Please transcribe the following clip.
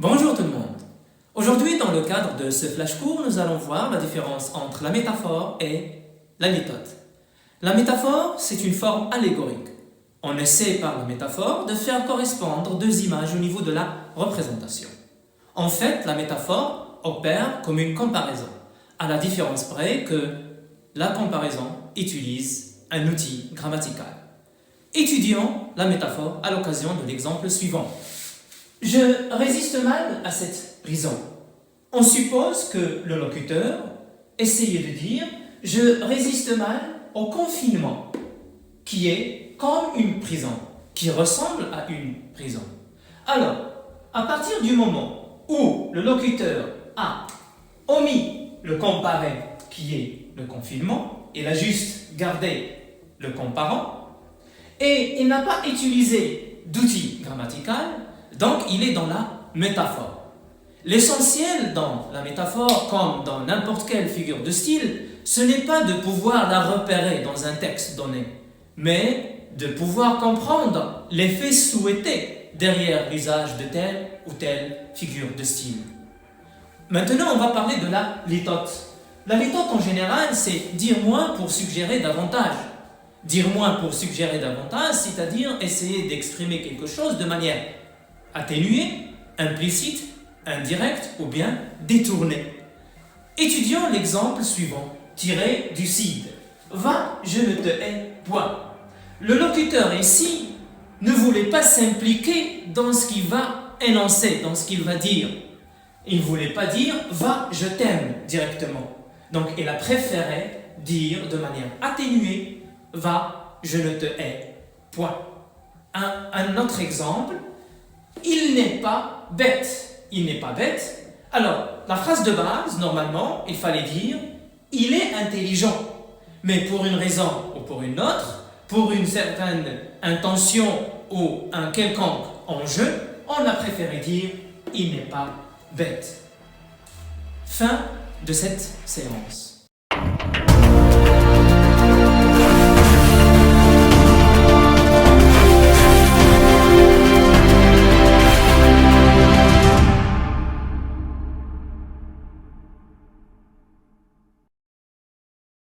Bonjour tout le monde. Aujourd'hui, dans le cadre de ce flash court, nous allons voir la différence entre la métaphore et la méthode. La métaphore, c'est une forme allégorique. On essaie par la métaphore de faire correspondre deux images au niveau de la représentation. En fait, la métaphore opère comme une comparaison, à la différence près que la comparaison utilise un outil grammatical. Étudions la métaphore à l'occasion de l'exemple suivant. Je résiste mal à cette prison. On suppose que le locuteur essayait de dire « Je résiste mal au confinement » qui est comme une prison, qui ressemble à une prison. Alors, à partir du moment où le locuteur a omis le comparé qui est le confinement, il a juste gardé le comparant, et il n'a pas utilisé d'outil grammatical, donc il est dans la métaphore. L'essentiel dans la métaphore, comme dans n'importe quelle figure de style, ce n'est pas de pouvoir la repérer dans un texte donné, mais de pouvoir comprendre l'effet souhaité derrière l'usage de telle ou telle figure de style. Maintenant, on va parler de la litote. La litote, en général, c'est dire moins pour suggérer davantage. Dire moins pour suggérer davantage, c'est-à-dire essayer d'exprimer quelque chose de manière atténuée, implicite, indirecte ou bien détournée. Étudions l'exemple suivant, tiré du Cide. Va, je ne te hais point. Le locuteur ici ne voulait pas s'impliquer dans ce qu'il va énoncer, dans ce qu'il va dire. Il ne voulait pas dire « va, je t'aime » directement. Donc il a préféré dire de manière atténuée « va, je ne te hais point ». Un autre exemple, il n'est pas bête. Il n'est pas bête. Alors, la phrase de base, normalement, il fallait dire « il est intelligent ». Mais pour une raison ou pour une autre, pour une certaine intention ou un quelconque enjeu, on a préféré dire « il n'est pas bête ». Fin de cette séance.